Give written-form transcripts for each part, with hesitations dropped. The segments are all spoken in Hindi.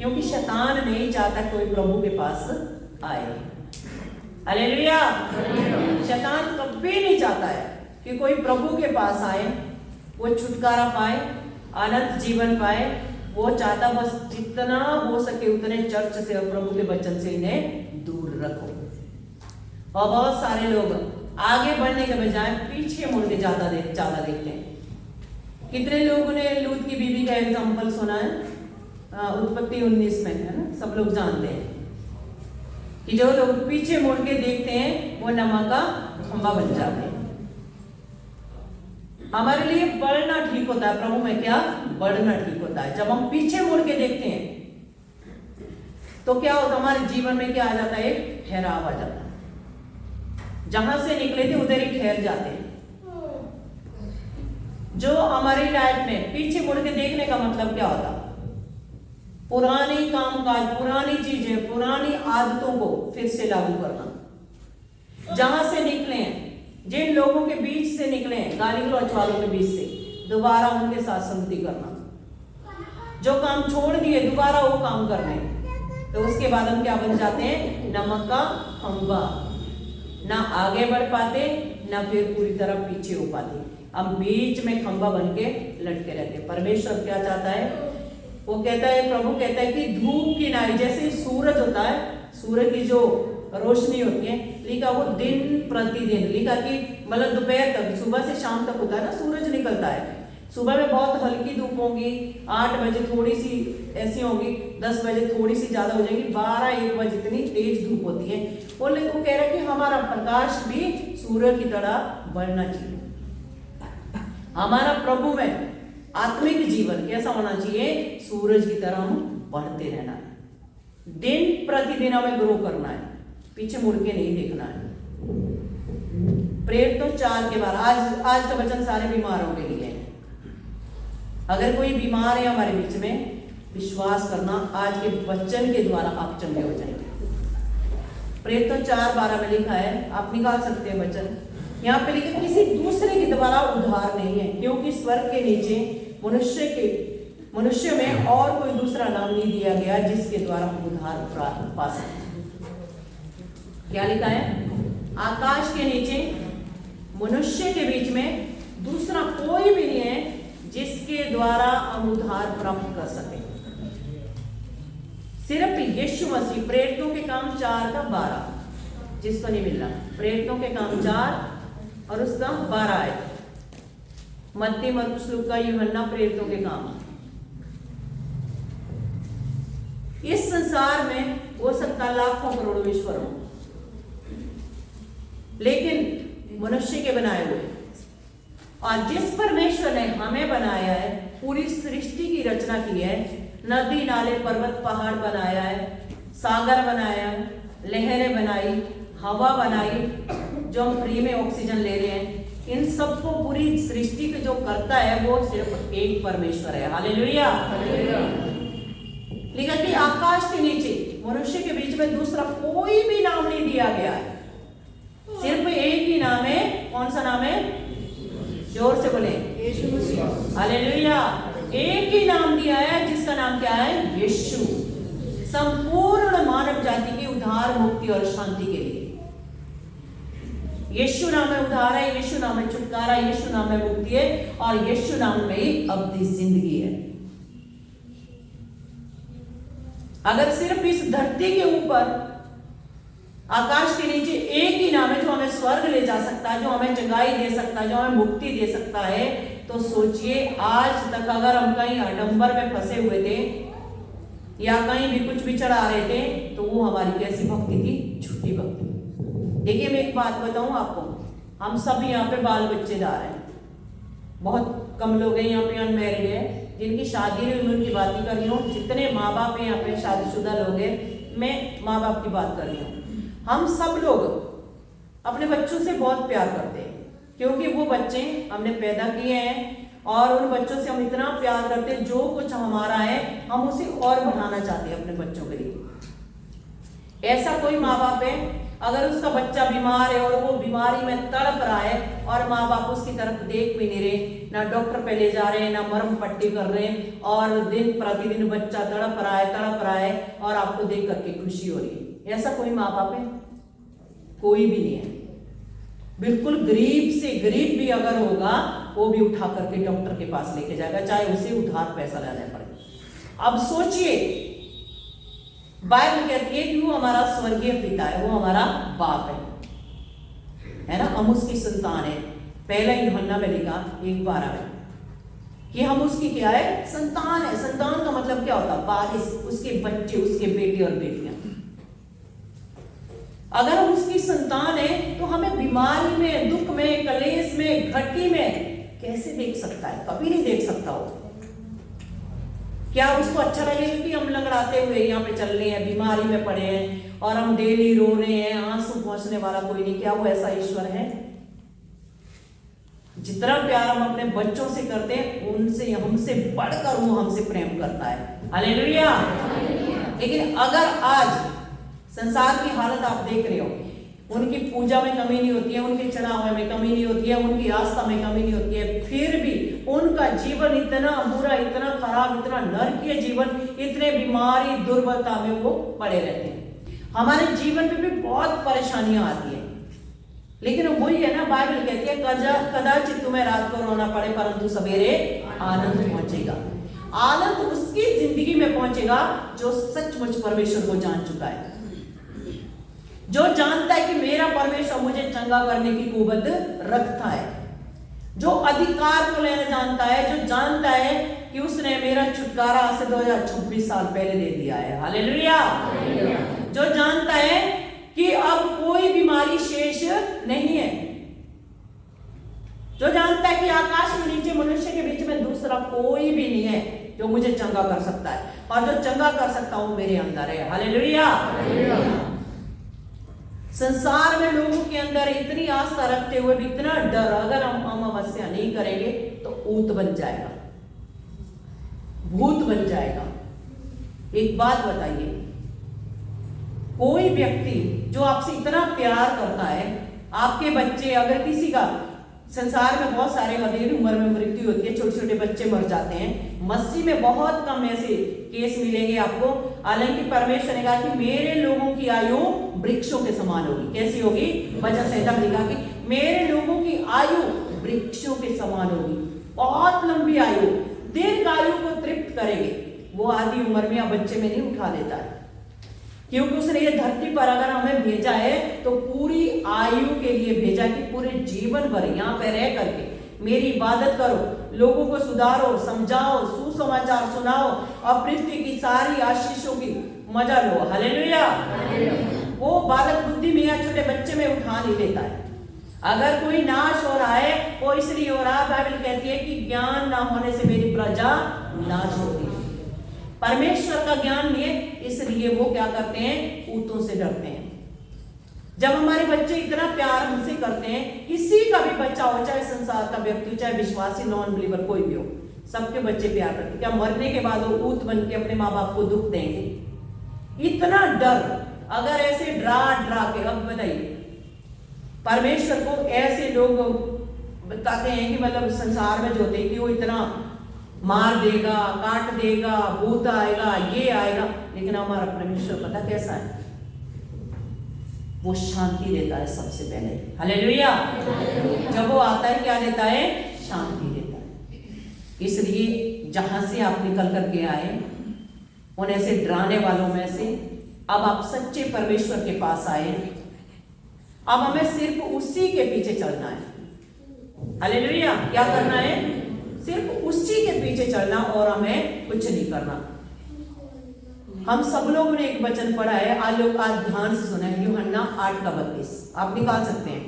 क्योंकि शैतान नहीं चाहता कोई प्रभु के पास आए। हालेलुया। शैतान कभी नहीं चाहता है कि कोई प्रभु के पास आए, वो छुटकारा पाए, अनंत जीवन पाए। वो चाहता बस जितना हो सके उतने चर्च से और प्रभु के वचन से इन्हें दूर रखो। और बहुत सारे लोग आगे बढ़ने के बजाय पीछे मुड़ के ज्यादा देखते हैं। कितने लोगों ने लूत की बीवी का एग्जाम्पल सुना है, उत्पत्ति 19 में, है ना, सब लोग जानते हैं कि जो लोग पीछे मुड़ के देखते हैं वो नमक का खंभा बन जाते हैं। हमारे लिए बढ़ना ठीक होता है, प्रभु में क्या बढ़ना ठीक होता है। जब हम पीछे मुड़ के देखते हैं तो क्या होता है, हमारे जीवन में क्या आ जाता है, एक ठहराव आ जाता है। जहां से निकले थे उधर ही ठहर जाते हैं। जो हमारी लाइफ में पीछे मुड़ के देखने का मतलब क्या होता, पुरानी कामकाज, पुरानी चीजें, पुरानी आदतों को फिर से लागू करना। जहां से निकले हैं, जिन लोगों के बीच से निकले हैं, गाली गलौच वालों के बीच से, दोबारा उनके साथ संगति करना। जो काम छोड़ दिए दोबारा वो काम करने, तो उसके बाद हम क्या बन जाते हैं, नमक का खंभा। ना आगे बढ़ पाते, ना फिर पूरी तरह पीछे हो पाते, हम बीच में खंभा बन के लटके रहते हैं। परमेश्वर क्या चाहता है, वो कहता है, प्रभु कहता है कि धूप की नाई, जैसे सूरज होता है, सूरज की जो रोशनी होती है, लिखा वो दिन प्रतिदिन, लिखा कि मतलब दोपहर तक, सुबह से शाम तक होता है ना, सूरज निकलता है। सुबह में बहुत हल्की धूप होगी, 8 बजे थोड़ी सी ऐसी होगी, 10 बजे थोड़ी सी ज्यादा हो जाएगी, 12-1 बजे इतनी तेज धूप होती है। वो कह रहा है कि हमारा प्रकाश भी सूरज की तरह बढ़ना चाहिए। हमारा प्रभु में आत्मिक जीवन कैसा होना चाहिए, सूरज की तरह हम बढ़ते रहना है। दिन प्रतिदिन हमें ग्रो करना है, पीछे मुड़ के नहीं देखना है। प्रेरित 4 के बाद आज का वचन सारे बीमारों के लिए है। अगर कोई बीमार है हमारे बीच में, विश्वास करना आज के वचन के द्वारा आप चंगे हो जाएंगे। प्रेरित 4:12 में लिखा है, आप निकाल सकते हैं वचन। यहाँ पे लिखा किसी दूसरे के द्वारा उद्धार नहीं है, क्योंकि स्वर्ग के नीचे मनुष्य में और कोई दूसरा नाम नहीं दिया गया जिसके द्वारा उद्धार पा सके। क्या लिखा है, आकाश के नीचे मनुष्य के बीच में दूसरा कोई भी नहीं है जिसके द्वारा हम उद्धार प्राप्त कर सके। सिर्फ यीशु मसीह। प्रेरितों के काम 4:12, जिसको नहीं मिल रहा, प्रेरितों के काम 4 और उसका 12 है। मत्ती, मरकुस, लूका, यूहन्ना, प्रेरितों के काम। इस संसार में हो सकता लाखों करोड़ों ईश्वर हो, लेकिन मनुष्य के बनाए हुए, और जिस परमेश्वर ने हमें बनाया है, पूरी सृष्टि की रचना की है, नदी नाले पर्वत पहाड़ बनाया है, सागर बनाया, लहरें बनाई, हवा बनाई, जो हम फ्री में ऑक्सीजन ले रहे हैं, इन सबको पूरी सृष्टि के जो करता है वो सिर्फ एक परमेश्वर है। हालेलुया। लिखा कि आकाश के नीचे मनुष्य के बीच में दूसरा कोई भी नाम नहीं दिया गया है, सिर्फ एक ही नाम है। कौन सा नाम है, जोर से बोले, यीशु मसीह। हालेलुया। एक ही नाम दिया है जिसका नाम क्या है, यीशु। संपूर्ण मानव जाति की उद्धार, मुक्ति और शांति के लिए यीशु नाम में उद्धार है, यीशु नाम में छुटकारा, यीशु नाम में मुक्ति है, और यीशु नाम में ही अब्दी जिंदगी है। अगर सिर्फ इस धरती के ऊपर, आकाश के नीचे एक ही नाम है जो हमें स्वर्ग ले जा सकता है, जो हमें जगाई दे सकता है, जो हमें मुक्ति दे सकता है, तो सोचिए आज तक अगर हम कहीं आडंबर में फंसे हुए थे या कहीं भी कुछ भी चढ़ा रहे थे, तो वो हमारी कैसी भक्ति थी, झूठी भक्ति। देखिए मैं एक बात बताऊं आपको, हम सब यहाँ पे बाल बच्चेदार हैं, बहुत कम लोग हैं यहाँ पे अनमैरिड है, जिनकी शादी नहीं हुई उनकी बात ही कर रही हूँ। जितने माँ बाप हैं यहाँ पे शादीशुदा लोग हैं, मैं माँ बाप की बात कर रही हूँ। हम सब लोग अपने बच्चों से बहुत प्यार करते हैं, क्योंकि वो बच्चे हमने पैदा किए हैं, और उन बच्चों से हम इतना प्यार करते हैं, जो कुछ हमारा है हम उसे और बढ़ाना चाहते हैं अपने बच्चों के लिए। ऐसा कोई माँ बाप है अगर उसका बच्चा बीमार है और वो बीमारी में तड़प रहा है और माँ बाप उसकी तरफ देख भी नहीं रहे, ना डॉक्टर पे ले जा रहे हैं, ना मरहम पट्टी कर रहे हैं, और दिन प्रतिदिन बच्चा तड़प रहा है और आपको देख करके खुशी हो रही है, ऐसा कोई माँ बाप है? कोई भी नहीं है। बिल्कुल गरीब से गरीब भी अगर होगा वो भी उठा करके डॉक्टर के पास लेके जाएगा, चाहे उसे उधार पैसा लेना पड़े। अब सोचिए, बाइबल कहती है कि वो हमारा स्वर्गीय पिता है, वो हमारा बाप है ना, हम उसकी संतान है। पहला यूहन्ना में लिखा 1:12 में कि हम उसकी क्या है? संतान है। संतान का मतलब क्या होता है? वारिस, उसके बच्चे, उसके बेटे और बेटियां। अगर हम उसकी संतान है तो हमें बीमारी में, दुख में, कलेश में, घटी में कैसे देख सकता है? कभी नहीं देख सकता हो। क्या उसको अच्छा लगेगा कि हम लंगड़ाते हुए यहाँ पे चल रहे हैं, बीमारी में पड़े हैं और हम डेली रो रहे हैं, आंसू पहुंचने वाला कोई नहीं? क्या वो ऐसा ईश्वर है? जितना प्यार हम अपने बच्चों से करते हैं उनसे, हमसे बढ़कर वो हमसे प्रेम करता है। हालेलुया। लेकिन अगर आज संसार की हालत आप देख रहे हो, उनकी पूजा में कमी नहीं होती है, उनके चढ़ावे में कमी नहीं होती है, उनकी आस्था में कमी नहीं होती है, फिर भी उनका जीवन इतना बुरा, इतना खराब, इतना नरकीय जीवन, इतने बीमारी, दुर्बलता में वो पड़े रहते हैं। हमारे जीवन में भी बहुत परेशानियां आती हैं, लेकिन वही है ना, बाइबल कहती है कदाचित तुम्हें रात को रोना पड़े परंतु सवेरे आनंद पहुंचेगा। आनंद उसकी जिंदगी में पहुंचेगा जो सचमुच परमेश्वर को जान चुका है, जो जानता है कि मेरा परमेश्वर मुझे चंगा करने की कुव्वत रखता है, जो अधिकार को लेना जानता है, जो जानता है कि उसने मेरा छुटकारा आज से 2026 साल पहले दे दिया है। हालेलुया। जो जानता है कि अब कोई बीमारी शेष नहीं है, जो जानता है कि आकाश के नीचे मनुष्य के बीच में दूसरा कोई भी नहीं है जो मुझे चंगा कर सकता है, और जो चंगा कर सकता हूं मेरे अंदर है। हालेलुया। संसार में लोगों के अंदर इतनी आस्था रखते हुए भी इतना डर, अगर हम अमावस्या नहीं करेंगे तो ऊत बन जाएगा, भूत बन जाएगा। एक बात बताइए, कोई व्यक्ति जो आपसे इतना प्यार करता है, आपके बच्चे, अगर किसी का, संसार में बहुत सारे अधेड़ उम्र में मृत्यु होती है, छोटे छोटे बच्चे मर जाते हैं, मसीह में बहुत कम ऐसे केस मिलेंगे आपको। हालांकि परमेश्वर ने कहा कि मेरे लोगों की आयु वृक्षों के समान होगी। कैसी होगी? वचन संहिता में लिखा कि मेरे लोगों की आयु वृक्षों के समान होगी, बहुत लंबी आयु, दीर्घ आयु को तृप्त करेंगे। वो आधी उम्र में या बच्चे में नहीं उठा देता है, क्योंकि उसने ये धरती पर अगर हमें भेजा है तो पूरी आयु के लिए भेजा, कि पूरे जीवन भर यहाँ पे रह करके मेरी इबादत करो, लोगों को सुधारो, समझाओ, सुसमाचार सुनाओ और पृथ्वी की सारी आशीषों की मजा लो। हालेलुया। वो बालक बुद्धि में या छोटे बच्चे में उठा नहीं लेता है। अगर कोई नाश हो रहा है वो इसलिए हो रहा है, बाइबल कहती है कि ज्ञान ना होने से मेरी प्रजा नाश होती है। परमेश्वर का ज्ञान नहीं है, इसलिए वो क्या करते हैं? ऊतों से डरते हैं। जब हमारे बच्चे इतना प्यार हमसे करते हैं, किसी का भी बच्चा हो, चाहे संसार का व्यक्ति, चाहे विश्वासी, नॉन बिलीवर, कोई भी हो, सबके बच्चे प्यार करते हैं। क्या मरने के बाद वो ऊत बन के अपने माँ बाप को दुख देंगे? इतना डर, अगर ऐसे डरा के, अब बताइए, परमेश्वर को ऐसे लोग बताते हैं कि मतलब संसार में जो होते हैं कि वो इतना मार देगा, काट देगा, भूत आएगा, ये आएगा, लेकिन हमारा परमेश्वर पता कैसा है? वो शांति देता है सबसे पहले। हालेलुया। जब वो आता है क्या देता है? शांति देता है। इसलिए जहां से आप निकल करके आए, उन ऐसे डराने वालों में से अब आप सच्चे परमेश्वर के पास आए। अब हमें सिर्फ उसी के पीछे चलना है। हालेलुया। क्या करना है? सिर्फ उसी के पीछे चलना, और हमें कुछ नहीं करना। हम सब लोगों ने एक वचन पढ़ा है, आज लोग आज ध्यान से सुना है, यूहन्ना 8:32 आप निकाल सकते हैं।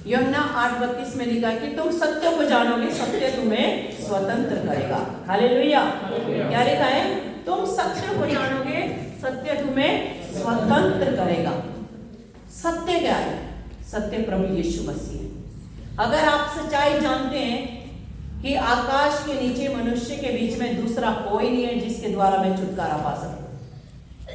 यूहन्ना 8:32 में लिखा कि तुम सत्य को जानोगे, सत्य तुम्हें स्वतंत्र करेगा। हालेलुया। क्या लिखा है? तुम सत्य को जानोगे, सत्य तुम्हें स्वतंत्र करेगा। सत्य क्या है? सत्य प्रभु यीशु मसीह है। अगर आप सच्चाई जानते हैं कि आकाश के नीचे मनुष्य के बीच में दूसरा कोई नहीं है जिसके द्वारा मैं छुटकारा पा सकूं,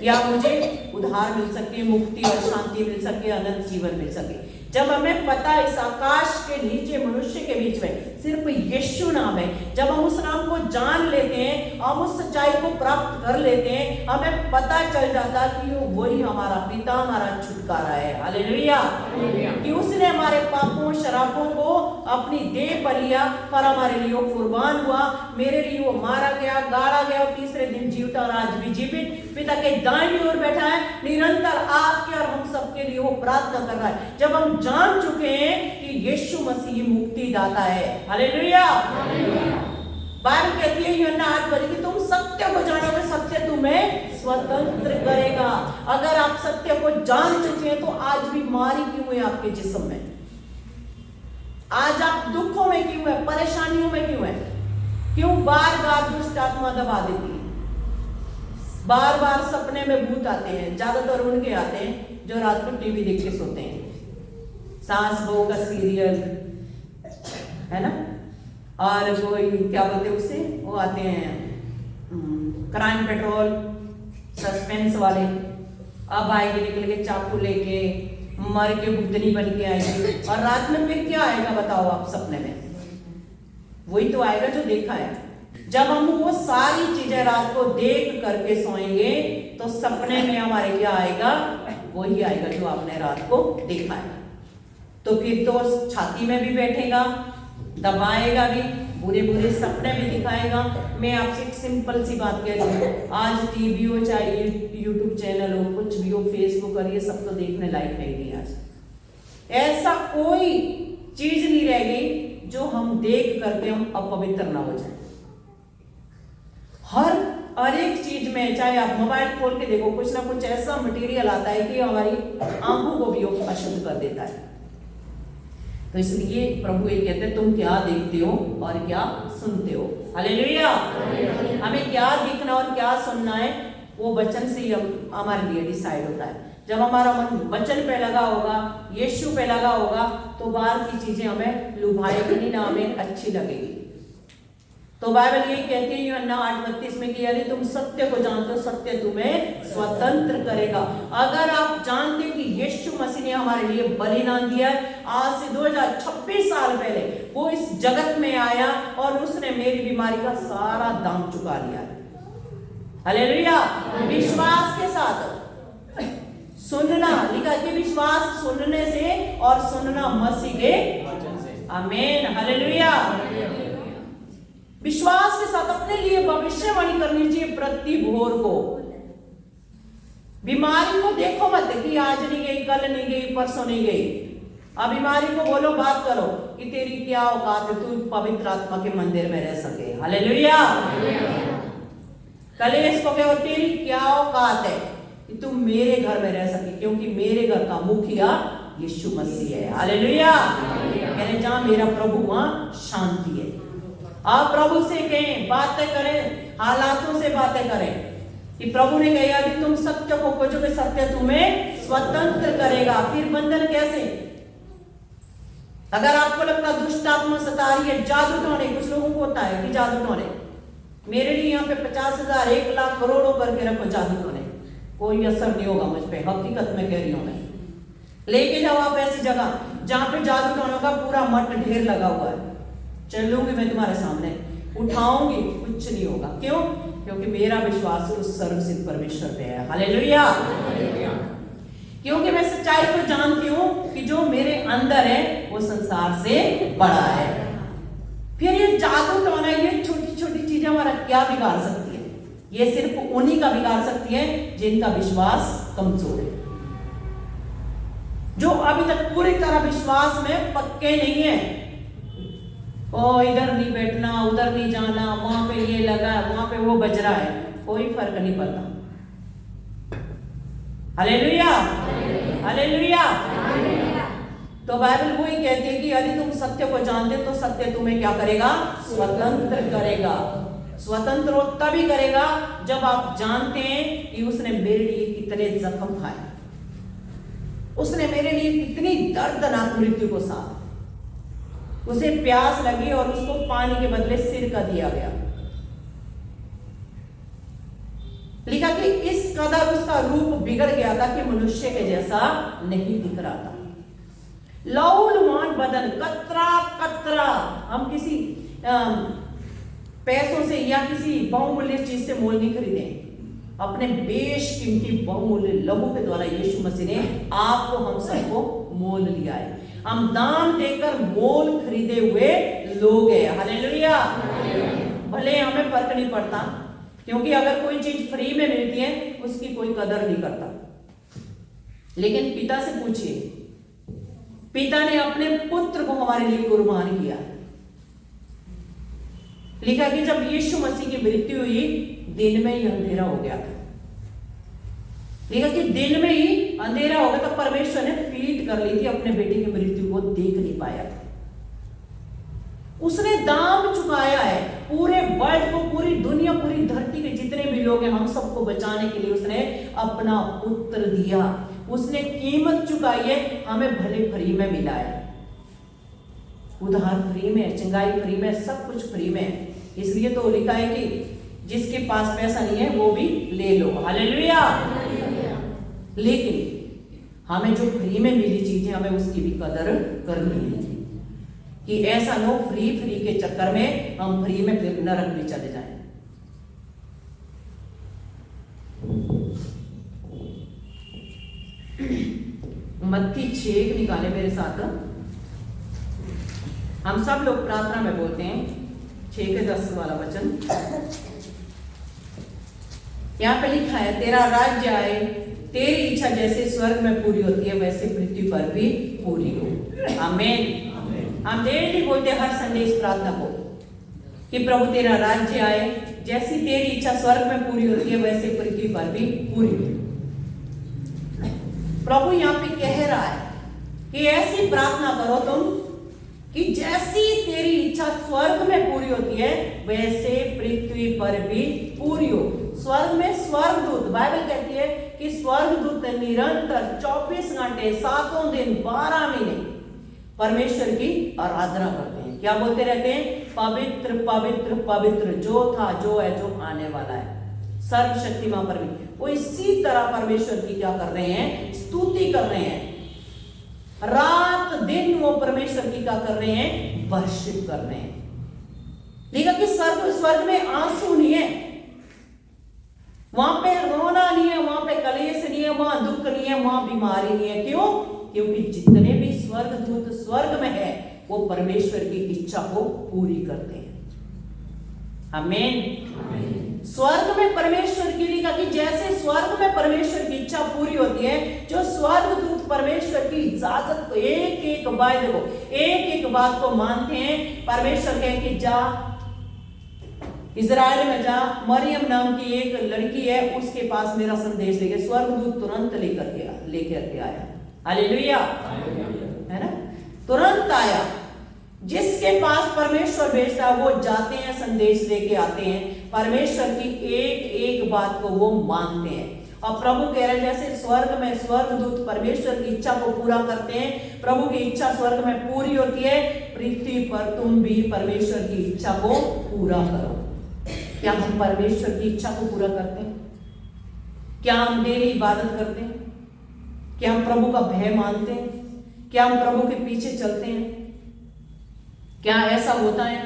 या मुझे उद्धार मिल सके, मुक्ति और शांति मिल सके, अनंत जीवन मिल सके। जब हमें पता है इस आकाश के नीचे मनुष्य के बीच में सिर्फ यीशु नाम है, जब हम उस नाम को जान लेते हैं, हम उस सच्चाई को प्राप्त कर लेते हैं, हमें पता चल जाता कि वही हमारा पिता, हमारा छुटकारा है। हालेलुया। कि उसने हमारे पापों शराबों को अपनी देह पर लिया, पर हमारे लिए कुर्बान हुआ, मेरे लिए वो मारा गया, गाड़ा गया और तीसरे दिन जीवता और आज भी जीवित पिता के दाहिनी ओर बैठा है, निरंतर आपके और हम सबके लिए वो प्रार्थना कर रहा है। जब हम जान चुके हैं कि यीशु मसीह मुक्ति दाता है। हालेलुया। बाइबल कहती है यूहन्ना 8 कि तुम सत्य को जानोगे, सत्य तुम्हें स्वतंत्र करेगा। अगर आप सत्य को जान चुके हैं तो आज बीमारी क्यों है आपके जिस्म में? आज आप दुखों में क्यों है, परेशानियों में क्यों है? क्यों बार बार दुष्ट आत्मा दबा देती है? बार बार सपने में भूत आते हैं, ज्यादातर उनके आते हैं जो रात को टीवी देख के सोते हैं, सास बहू का सीरियल है ना, और कोई क्या बोलते हैं उसे, वो आते हैं क्राइम पेट्रोल, सस्पेंस वाले। अब आएगी निकल के चाकू लेके, मर के भूतनी बन के आएगी, और रात में फिर क्या आएगा बताओ आप सपने में? वही तो आएगा जो देखा है। जब हम वो सारी चीजें रात को देख करके सोएंगे तो सपने में हमारे क्या आएगा? वही आएगा जो आपने रात को देखा है। तो फिर तो छाती में भी बैठेगा, दबाएगा भी, बुरे बुरे सपने भी दिखाएगा। मैं आपसे एक सिंपल सी बात कह रही हूँ, आज टीवी हो चाहे यूट्यूब चैनल हो, कुछ भी हो, फेसबुक और ये सब तो देखने लायक है नहीं। आज ऐसा कोई चीज नहीं रह गई जो हम देख करके हम अपवित्र ना हो जाए। हर एक चीज में, चाहे आप मोबाइल खोल के देखो, कुछ ना कुछ ऐसा मटेरियल आता है कि हमारी आंखों को भी अशुद्ध कर देता है। तो इसलिए प्रभु ये कहते हैं तुम क्या देखते हो और क्या सुनते हो। हालेलुया। हमें क्या देखना और क्या सुनना है वो वचन से ही हमारे लिए डिसाइड होता है। जब हमारा मन वचन पे लगा होगा, यीशु पे लगा होगा, तो बाहर की चीजें हमें लुभाएगी नहीं, ना हमें अच्छी लगेगी। तो बाइबल ये कहती है यूहन्ना 8:32 में कि यदि तुम सत्य को जानते हो, सत्य तुम्हें स्वतंत्र करेगा। अगर आप जानते कि यीशु मसीह ने हमारे लिए बलिदान दिया है, आज से 2026 साल पहले वो इस जगत में आया और उसने मेरी बीमारी का सारा दाम चुका लिया है। हालेलुया। विश्वास के साथ सुनना, लिखा कि विश्वास सुनने से और सुनना मसीह के वचन से। आमीन। हालेलुया। विश्वास के साथ अपने लिए भविष्यवाणी करनी चाहिए प्रति भोर को। बीमारी को देखो मत कि आज नहीं गई, कल नहीं गई, परसों नहीं गई। अब बीमारी को बोलो, बात करो कि तेरी क्या औकात है, तू पवित्र आत्मा के मंदिर में रह सके। हालेलुया। कलेश को कहो तेरी क्या औकात है कि तू मेरे घर में रह सके, क्योंकि मेरे घर का मुखिया यीशु मसीह है। हालेलुया। कहने जहां मेरा प्रभु वहां शांति है। आप प्रभु से कहें, बातें करें, हालातों से बातें करें कि प्रभु ने कहा कि तुम सत्य को खोजोगे, सत्य तुम्हें स्वतंत्र करेगा। फिर बंधन कैसे? अगर आपको लगता दुष्ट आत्मा सता रही है, जादू टोने, कुछ लोगों को होता है कि जादू टोने, मेरे लिए यहाँ पे 50,000 1 लाख करोड़ों करके रखो जादू टोने, कोई असर नहीं होगा मुझ पे। हकीकत में कह रही हूं मैं। लेके जाओ आप ऐसी जगह जहां पे जादू टोनों का पूरा मठ ढेर लगा हुआ है, चलूंगी मैं तुम्हारे सामने, उठाऊंगी, कुछ नहीं होगा। क्यों? क्योंकि मेरा विश्वास उस सर्वसिद्ध परमेश्वर पे है। हालेलुया। क्योंकि मैं सच्चाई को जानती हूं कि जो मेरे अंदर है वो संसार से बड़ा है। फिर ये जादू टोना, ये छोटी छोटी चीजें हमारा क्या बिगाड़ सकती है? ये सिर्फ उन्हीं का बिगाड़ सकती है जिनका विश्वास कमजोर है, जो अभी तक पूरी तरह विश्वास में पक्के नहीं है। ओ इधर नहीं बैठना, उधर नहीं जाना, वहां पे ये लगा है, वहां पे वो बज रहा है, कोई फर्क नहीं पड़ता। हालेलुया। हालेलुया। तो बाइबल वही कहती है कि यदि तुम सत्य को जानते तो सत्य तुम्हें क्या करेगा? स्वतंत्र करेगा। स्वतंत्र वो तभी करेगा जब आप जानते हैं कि उसने मेरे लिए कितने जख्म खाए, उसने मेरे लिए कितनी दर्दनाक मृत्यु को सहा। उसे प्यास लगी और उसको पानी के बदले सिर का दिया गया। लिखा कि इस कदर उसका रूप बिगड़ गया था कि मनुष्य के जैसा नहीं दिख रहा था। लौलवान बदन, कतरा कतरा। हम किसी पैसों से या किसी बहुमूल्य चीज से मोल नहीं खरीदे, अपने बेशकीमती बहुमूल्य लहू के द्वारा यीशु मसीह ने आपको हम सबको मोल लिया है। हम दाम देकर मोल खरीदे हुए लोग हैं। हालेलुया। भले हमें फर्क नहीं पड़ता, क्योंकि अगर कोई चीज फ्री में मिलती है उसकी कोई कदर नहीं करता, लेकिन पिता से पूछिए, पिता ने अपने पुत्र को हमारे लिए कुर्बान किया। लिखा कि जब यीशु मसीह की मृत्यु हुई, दिन में ही अंधेरा हो गया था। लिखा कि दिन में ही अंधेरा हो गया था। परमेश्वर ने पीट कर ली थी, अपने बेटे की मृत्यु को देख नहीं पाया था। उसने दाम चुकाया है पूरे वर्ल्ड को, पूरी दुनिया, पूरी धरती के जितने भी लोग हैं, हम सबको बचाने के लिए उसने अपना पुत्र दिया। उसने कीमत चुकाई है, हमें भले फ्री में मिला है। उधार फ्री में, चंगाई फ्री में, सब कुछ फ्री में। इसलिए तो लिखा है कि जिसके पास पैसा नहीं है वो भी ले लो। हालेलुया। लेकिन हमें जो फ्री में मिली चीज है, हमें उसकी भी कदर करनी है, कि ऐसा नो फ्री के चक्कर में हम फ्री में फिर नरक भी चले जाएं। मत्ती 6 निकाले मेरे साथ। हम सब लोग प्रार्थना में बोलते हैं 6-10 वाला वचन। यहां पे लिखा है, तेरा राज्य आए, तेरी इच्छा जैसे स्वर्ग में पूरी होती है वैसे पृथ्वी पर भी पूरी हो। आमीन। हम डेली बोलते हैं हर संडे इस प्रार्थना को कि प्रभु तेरा राज्य आए, जैसी तेरी इच्छा स्वर्ग में पूरी होती है वैसे पृथ्वी पर भी पूरी हो। प्रभु यहाँ पे कह रहा है कि ऐसी प्रार्थना करो तुम कि जैसी तेरी इच्छा स्वर्ग में पूरी होती है वैसे पृथ्वी पर भी पूरी हो। स्वर्ग में स्वर्गदूत, बाइबल कहती है कि स्वर्गदूत निरंतर 24 घंटे 7 दिन 12 महीने परमेश्वर की आराधना करते हैं। क्या बोलते रहते हैं? पवित्र पवित्र पवित्र, जो था, जो है, जो आने वाला है, सर्वशक्तिमान परमेश्वर। वो इसी तरह परमेश्वर की क्या कर रहे हैं? स्तुति कर रहे हैं। रात दिन वो परमेश्वर की क्या कर रहे हैं? वर्शिप कर रहे हैं। लिखा कि स्वर्ग में आंसू नहीं है, वहां पे रोना नहीं है, वहां पे कलेश नहीं है, वहां दुख नहीं है, वहां बीमारी नहीं है। क्यों? क्योंकि जितने भी स्वर्गदूत स्वर्ग में है वो परमेश्वर की इच्छा को पूरी करते हैं। आमीन। स्वर्ग में परमेश्वर की, लिखा कि जैसे स्वर्ग में परमेश्वर की इच्छा पूरी होती है, जो स्वर्गदूत परमेश्वर की इजाजत को एक एक बात को मानते हैं। परमेश्वर कहे कि जा इजराइल में जा, मरियम नाम की एक लड़की है, उसके पास मेरा संदेश लेके, स्वर्गदूत तुरंत लेकर के आया। हालेलुया, है ना? तुरंत आया। जिसके पास परमेश्वर भेजता है वो जाते हैं, संदेश लेके आते हैं, परमेश्वर की एक एक बात को वो मानते हैं। और प्रभु कह रहे जैसे स्वर्ग में स्वर्गदूत परमेश्वर की इच्छा को पूरा करते हैं, प्रभु की इच्छा स्वर्ग में पूरी होती है, पृथ्वी पर तुम भी परमेश्वर की इच्छा को पूरा करो। क्या हम परमेश्वर की इच्छा को पूरा करते हैं? क्या हम डेली इबादत करते हैं? क्या हम प्रभु का भय मानते हैं? क्या हम प्रभु के पीछे चलते हैं? क्या ऐसा होता है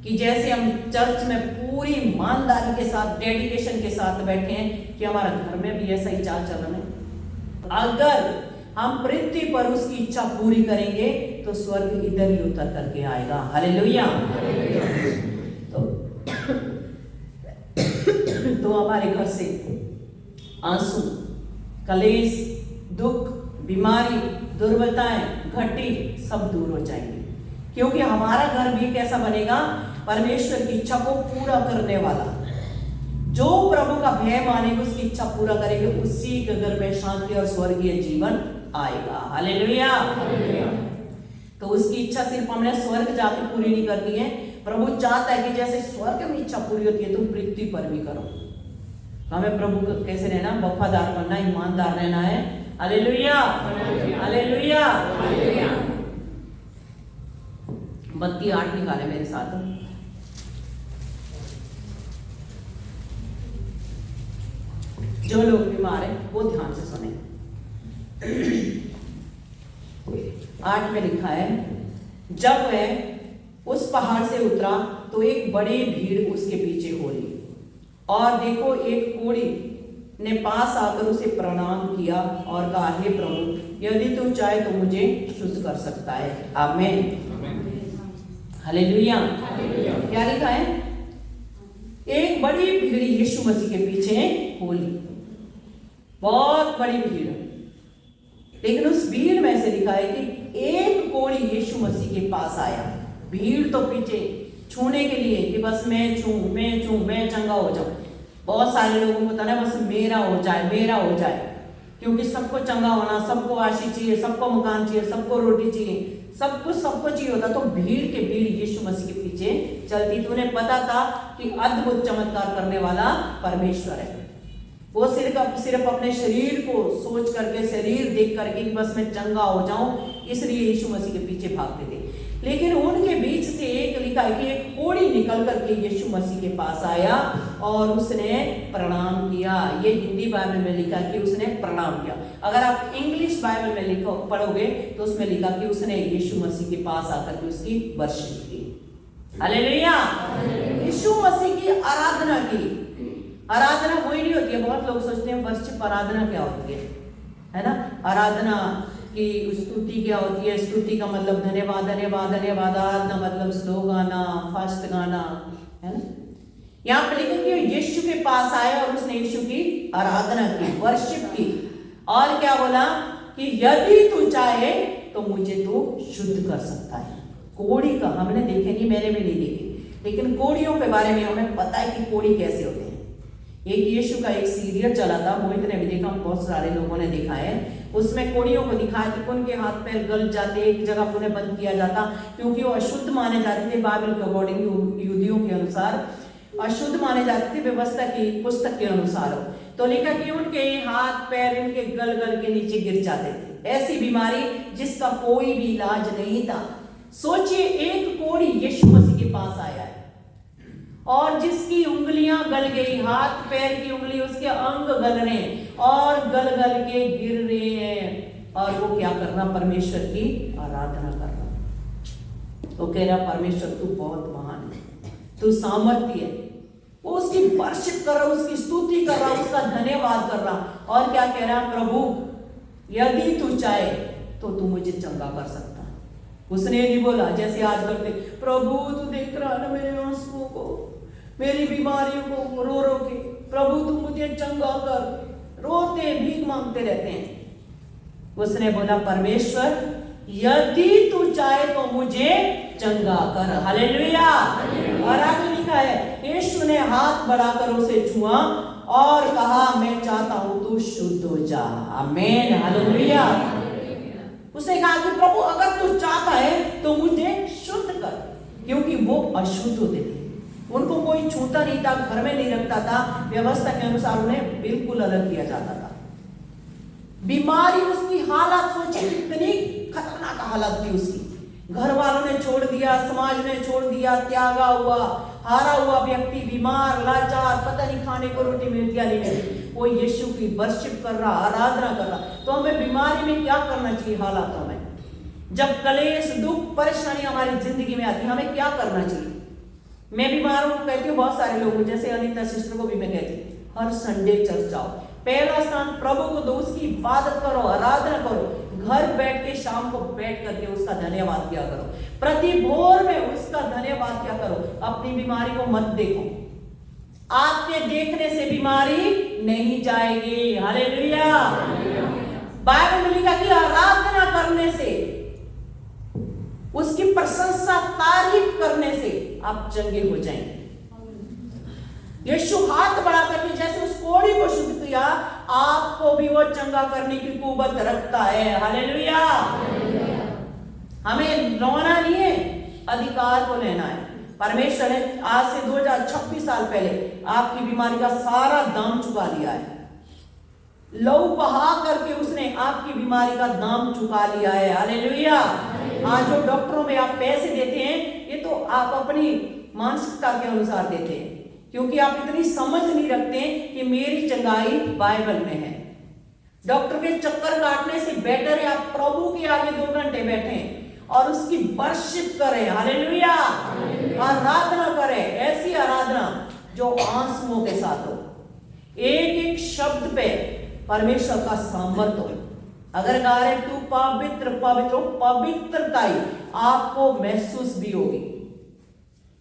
कि जैसे हम चर्च में पूरी ईमानदारी के साथ, डेडिकेशन के साथ बैठे हैं, कि हमारा घर में भी ऐसा ही चाल चलन है? अगर हम पृथ्वी पर उसकी इच्छा पूरी करेंगे तो स्वर्ग इधर ही उतर करके आएगा। हालेलुया। तो हमारे घर से आंसू, कलेश, दुख, बीमारी, दुर्बलताएं, घटी सब दूर हो जाएंगे, क्योंकि हमारा घर भी कैसा बनेगा? परमेश्वर की इच्छा को पूरा करने वाला। जो प्रभु का भय मानेगा, उसकी इच्छा पूरा करेंगे, उसी के घर में शांति और स्वर्गीय जीवन आएगा। हालेलुया। तो उसकी इच्छा सिर्फ हमने स्वर्ग जाके पूरी नहीं करनी है। प्रभु चाहता है कि जैसे स्वर्ग में इच्छा पूरी होती है तुम पृथ्वी पर भी करो। हमें प्रभु का कैसे रहना? वफादार बनना, ईमानदार रहना है। Hallelujah, hallelujah. मत्ती 8 निकाले मेरे साथ। जो लोग बीमार हैं वो ध्यान से सुने। 8 में लिखा है, जब वह उस पहाड़ से उतरा तो एक बड़ी भीड़ उसके पीछे हो ली, और देखो एक कोढ़ी ने पास आकर उसे प्रणाम किया और कहा, हे प्रभु, यदि तू चाहे तो मुझे शुद्ध कर सकता है। आमीन, हालेलुया। क्या लिखा है? एक बड़ी भीड़ यीशु मसीह के पीछे हो ली, बहुत बड़ी भीड़। लेकिन उस भीड़ में से लिखा है कि एक कोढ़ी यीशु मसीह के पास आया। भीड़ तो पीछे छूने के लिए कि बस मैं छूं, मैं चंगा हो जाऊं। बहुत सारे लोगों को था बस मेरा हो जाए, क्योंकि सबको चंगा होना, सबको आशीष चाहिए, सबको मकान चाहिए, सबको रोटी चाहिए, सबको चाहिए होता। तो भीड़ के भीड़ यीशु मसीह के पीछे चलती। तो उन्हें पता था कि अद्भुत चमत्कार करने वाला परमेश्वर है। वो सिर्फ अपने शरीर को सोच करके, शरीर देख करके कि बस मैं चंगा हो जाऊं, इसलिए यीशु मसीह के पीछे भागते थे। लेकिन उनके बीच से एक लिखा है कि एक कोढ़ी निकल करके यीशु मसीह के पास आया और उसने प्रणाम किया। ये हिंदी बाइबल में लिखा कि उसने प्रणाम किया। अगर आप इंग्लिश बाइबल में पढ़ोगे तो उसमें लिखा कि उसने यीशु मसीह के पास आकर के उसकी वर्शिप की। हालेलुया। यीशु मसीह की आराधना की। आराधना वही नहीं होती है, बहुत लोग सोचते हैं वर्शिप आराधना क्या होती है ना? आराधना की स्तुति क्या होती है? स्तुति का मतलब धन्यवाद, आराधना मतलब स्लो गाना, फास्ट गाना, है ना? यहाँ पे लिखा कि यीशु के पास आया और उसने यीशु की आराधना की, वर्शिप की, और क्या बोला कि यदि तू चाहे तो मुझे तो शुद्ध कर सकता है। कोढ़ी का हमने देखे नहीं, मैंने भी नहीं देखे, लेकिन कोढ़ियों के बारे में हमें पता है कि कोढ़ी कैसे होते हैं। एक यीशु का एक सीरियल चला था, मोहित ने भी देखा, बहुत सारे लोगों ने देखा है। उसमें कोढ़ियों को दिखाया कि उनके हाथ पैर गल जाते, एक जगह उन्हें बंद किया जाता, क्योंकि वो अशुद्ध माने जाते थे। बाइबल के अकॉर्डिंग, यहूदियों के अनुसार अशुद्ध माने जाते थे, व्यवस्था की पुस्तक के अनुसार। तो लिखा कि उनके हाथ पैर इनके गल के नीचे गिर जाते थे। ऐसी बीमारी जिसका कोई भी इलाज नहीं था। सोचिए, एक कोढ़ी यीशु मसीह के पास आया है और जिसकी उंगलियां गल गई, हाथ पैर की उंगली, उसके अंग गल रहे हैं और गल के गिर रहे हैं, और वो क्या कर रहा? परमेश्वर की आराधना कर रहा। वो कह रहा, परमेश्वर तू बहुत महान है, तू सामर्थ्य है। वो उसकी वर्शिप कर रहा, उसकी स्तुति कर रहा, उसका धन्यवाद कर रहा, और क्या कह रहा? प्रभु, यदि तू चाहे तो तू मुझे चंगा कर सकता। उसने नहीं बोला जैसे आज करते, प्रभु तू देख रहा ना मेरे आंसुओं को, मेरी बीमारियों को, रो के, प्रभु तू मुझे चंगा कर। रोते भीख मांगते रहते हैं। उसने बोला, परमेश्वर यदि तू चाहे तो मुझे चंगा कर। हालेलुया। और आगे लिखा है, यीशु ने हाथ बढ़ाकर उसे छुआ और कहा, मैं चाहता हूं तू शुद्ध हो जा। आमीन, हालेलुया। उसने कहा कि प्रभु, अगर तू चाहता है तो मुझे शुद्ध कर, क्योंकि वो अशुद्ध होते थे। उनको कोई छूता नहीं था, घर में नहीं रखता था, व्यवस्था के अनुसार उन्हें बिल्कुल अलग किया जाता था। बीमारी, उसकी हालत सोचिए, कितनी खतरनाक हालत थी उसकी। घर वालों ने छोड़ दिया, समाज ने छोड़ दिया, त्यागा हुआ, हारा हुआ व्यक्ति, बीमार, लाचार, पता नहीं खाने को रोटी मिलती या नहीं मिलती, वो यीशु की वर्शिप कर रहा, आराधना कर रहा। तो हमें बीमारी में क्या करना चाहिए? हालातों में जब कलेश, दुख, परेशानी हमारी जिंदगी में आती है, हमें क्या करना चाहिए? मैं बीमार हूं, कहती हूँ बहुत सारे लोग, जैसे अनीता सिस्टर को भी मैं कहती हूँ, हर संडे चर्च जाओ। पहला स्थान प्रभु को दो, उसकी इबादत करो, आराधना करो। घर बैठ के शाम को बैठ करके उसका धन्यवाद किया करो। प्रति भोर में उसका धन्यवाद किया करो। अपनी बीमारी को मत देखो, आपके देखने से बीमारी नहीं जाएगी। हालेलुया। बाइबल में लिखा कि आराधना करने से, उसकी प्रशंसा, तारीफ करने से आप चंगे हो जाएंगे। यीशु हाथ बढ़ा करके जैसे उस कोढ़ी को शुद्ध किया, आपको भी वो चंगा करने की कुवत रखता है। हालेलुया। हमें रोना नहीं है, अधिकार को लेना है। परमेश्वर ने आज से 2026 साल पहले आपकी बीमारी का सारा दाम चुका लिया है। लहू बहा करके उसने आपकी बीमारी का दाम चुका लिया है। हालेलुया। आज जो डॉक्टरों में आप पैसे देते हैं, ये तो आप अपनी मानसिकता के अनुसार देते हैं, क्योंकि आप इतनी समझ नहीं रखते कि मेरी चंगाई बाइबल में है। डॉक्टर के चक्कर काटने से बेटर है आप प्रभु के आगे 2 घंटे बैठें और उसकी वर्शिप करें, हालेलुया, आराधना करें, ऐसी आराधना जो आंसुओं के साथ हो, एक एक शब्द पे परमेश्वर का सामर्थ्य हो। अगर गा रहे तू पवित्र पवित्र, पवित्रता ही आपको महसूस भी होगी,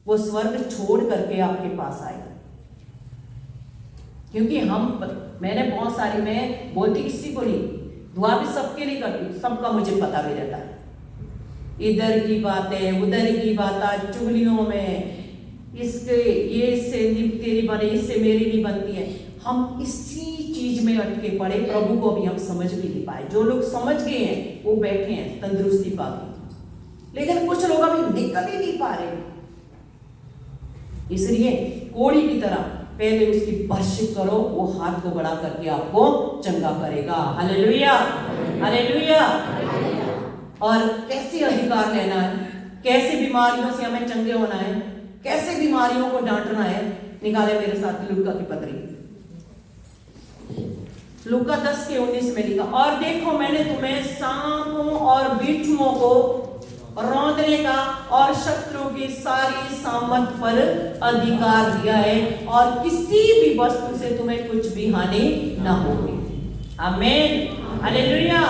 वो स्वर्ग छोड़ करके आपके पास आएगा। क्योंकि मैंने बहुत सारी, मैं बोलती किसी को नहीं, दुआ भी सबके लिए करती, सबका मुझे पता भी रहता है। इधर की बातें उधर की बातें, चुगलियों में इसके ये इससे तेरी बने, इससे मेरी नहीं बनती है। हम इसी चीज में अटके पड़े, प्रभु को भी हम समझ भी नहीं पाए। जो लोग समझ गए हैं वो बैठे हैं तंदुरुस्ती पाके, लेकिन कुछ लोग अभी निकल ही नहीं पा रहे। इसलिए कोड़ी की तरह पहले उसकी वर्शिप करो, वो हाथ को बढ़ा करके आपको चंगा करेगा। Hallelujah, hallelujah. और कैसे अधिकार लेना है, कैसे बीमारियों से हमें चंगे होना है, कैसे बीमारियों को डांटना है, निकाले मेरे साथ लूका की पत्री, लूका 10:19 में लिखा, और देखो मैंने तुम्हें सांपों और बिच्छुओं को रौंदने का और शत्रु की सारी सामर्थ पर अधिकार दिया है, और किसी भी वस्तु से तुम्हें कुछ भी हानि न होगी। आमीन, हालेलुया।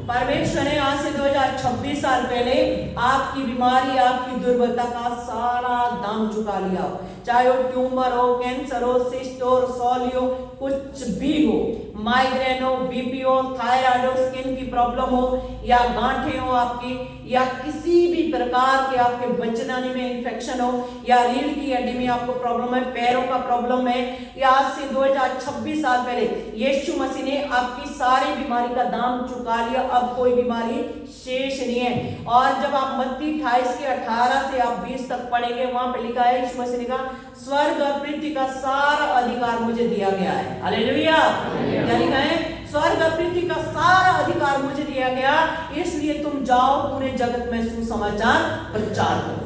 परमेश्वर ने आज से 2026 साल पहले आपकी बीमारी, आपकी दुर्बलता का सारा दाम चुका लिया हो, चाहे वो ट्यूमर हो, कैंसर हो, सिस्ट हो, रसौली हो, कुछ भी हो, माइग्रेन हो, बीपी हो, थायराइड हो, स्किन की प्रॉब्लम हो, या गांठें हो आपकी, या किसी भी प्रकार के आपके बचनानी में इन्फेक्शन हो, या रीढ़ की हड्डी में आपको प्रॉब्लम है, पैरों का प्रॉब्लम है, या आज से 2026 साल पहले यीशु मसीह ने आपकी सारी बीमारी का दाम चुका लिया। अब कोई बीमारी शेष नहीं है। और जब आप मत्ती 28:18 से आप 20 तक पढ़ेंगे, वहां पे लिखा है, यीशु मसीह ने कहा, स्वर्ग और पृथ्वी का सारा अधिकार मुझे दिया गया है। हालेलुया। क्या लिखा है? स्वर्ग और पृथ्वी का सारा अधिकार मुझे दिया गया, इसलिए तुम जाओ पूरे जगत में सुसमाचार प्रचार करो।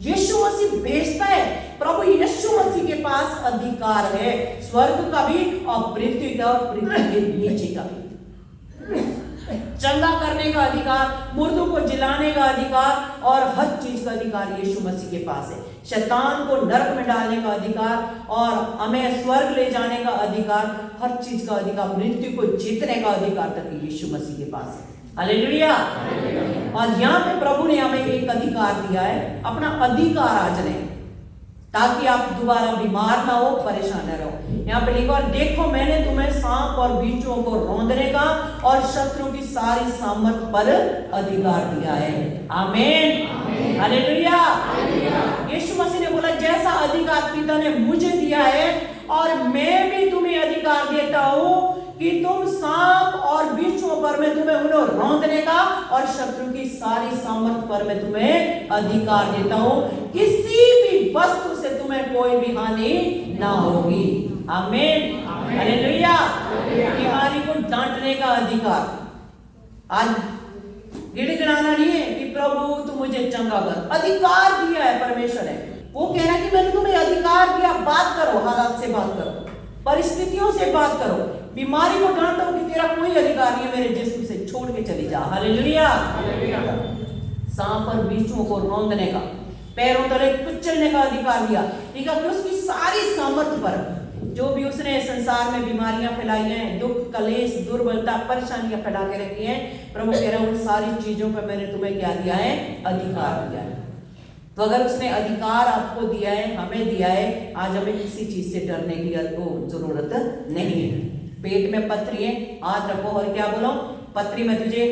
यीशु मसीह भेजता है, प्रभु यीशु मसीह के पास अधिकार है, स्वर्ग का भी और पृथ्वी का और पृथ्वी के नीचे का भी। चंगा करने का अधिकार, मुर्दों को जिलाने का अधिकार और हर चीज का अधिकार यीशु मसीह के पास है। शैतान को नरक में डालने का अधिकार और हमें स्वर्ग ले जाने का अधिकार, हर चीज का अधिकार, मृत्यु को जीतने का अधिकार तक यीशु मसीह के पास है। हालेलुया। और यहाँ पे प्रभु ने हमें एक अधिकार दिया है, अपना अधिकार आज लें, ताकि आप दोबारा बीमार ना हो, परेशान न रहो। यहाँ पे लिखा, और देखो मैंने तुम्हें सांप और बिच्छुओं को रौंदने का और शत्रु की सारी सामर्थ पर अधिकार दिया है। आमीन, हालेलुया। यीशु मसीह ने बोला, जैसा अधिकार पिता ने मुझे दिया है, और मैं भी तुम्हें अधिकार देता हूं कि तुम सांप और बिच्छुओं पर मैं तुम्हें उन्हें रौंदने का और शत्रु की सारी सामर्थ पर मैं तुम्हें अधिकार देता हूं, किसी भी वस्तु से तुम्हें कोई भी हानि ना होगी। आमीन, हालेलुया। बीमारी को डांटने का अधिकार, आज गिड़गिड़ाना नहीं है कि प्रभु तुम मुझे चंगा कर, अधिकार दिया है परमेश्वर ने। वो कह रहा है कि मैंने तुम्हें अधिकार दिया, बात करो, हालात से बात करो, परिस्थितियों से बात करो, बीमारी को डांटो कि तेरा कोई अधिकार नहीं है मेरे जिस्म से, छोड़ के चली जा। हालेलुया। सांप और बिच्छुओं को रौंदने का, पैरों तले कुचलने का अधिकार दिया, ठीक है, कि उसकी सारी सामर्थ पर जो भी उसने संसार में बीमारियां फैलाई हैं, दुख, कलेश, दुर्बलता, परेशानियां फैला के रखी हैं, प्रभु कह रहा है उन सारी चीजों पर मैंने तुम्हें क्या दिया है? अधिकार दिया है। तो अगर उसने अधिकार आपको दिया है, हमें दिया है, आज हमें किसी चीज से डरने की जरूरत नहीं है। पेट में पथरी है, हाथ रखो और क्या बोलो, पथरी में तुझे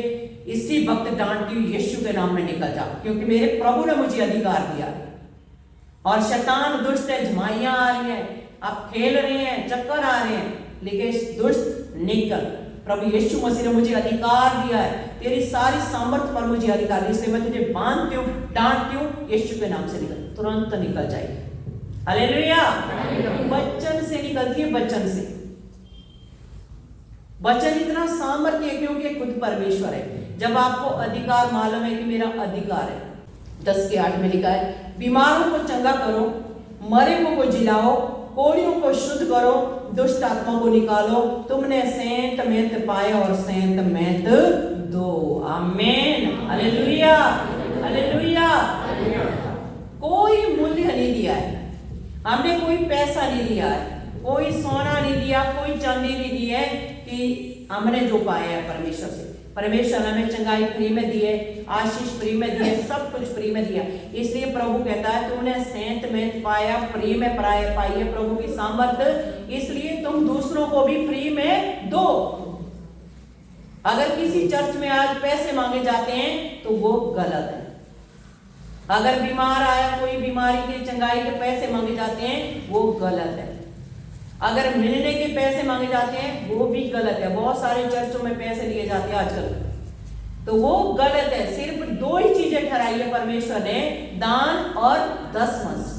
इसी वक्त डांटती हूँ, यीशु के नाम में निकल जा, क्योंकि मेरे प्रभु ने मुझे अधिकार दिया। और शैतान दुष्ट है, झमाइयां आ रही हैं, आप खेल रहे हैं, चक्कर आ रहे हैं, लेकिन दुष्ट निकल, प्रभु यीशु मसीह ने मुझे अधिकार दिया है, तेरी सारी सामर्थ पर मुझे अधिकार है, इसलिए मैं तुझे बांधती हूँ, डांटती हूँ, यीशु के नाम से निकल, तुरंत निकल जाएगी। हालेलुया। वचन से निकलती है, वचन से। वचन इतना सामर्थ्य है क्योंकि खुद परमेश्वर है। जब आपको अधिकार मालूम है कि मेरा अधिकार है, 10:8 में लिखा है, बीमारों को चंगा करो, मरे को जिलाओ, कोड़ियों को शुद्ध करो, दुष्ट आत्मा को निकालो। तुमने सेंत मेंत पाए और सेंत मेंत दो। आमीन, हालेलुया, हालेलुया। कोई मूल्य नहीं दिया है हमने, कोई पैसा नहीं दिया है, कोई सोना नहीं दिया, कोई चांदी नहीं दी है, कि हमने जो पाया है परमेश्वर से। परमेश्वर हमें चंगाई फ्री में दी है, आशीष फ्री में दी है, सब कुछ फ्री में दिया। इसलिए प्रभु कहता है तुमने सेंत में पाया, फ्री में पाई है प्रभु की सामर्थ्य, इसलिए तुम दूसरों को भी फ्री में दो। अगर किसी चर्च में आज पैसे मांगे जाते हैं तो वो गलत है। अगर बीमार आया, कोई बीमारी के चंगाई के पैसे मांगे जाते हैं, वो गलत है। अगर मिलने के पैसे मांगे जाते हैं, वो भी गलत है। बहुत सारे चर्चों में पैसे लिए जाते हैं आजकल, तो वो गलत है। सिर्फ दो ही चीजें ठहराई है परमेश्वर ने, दान और दशमस।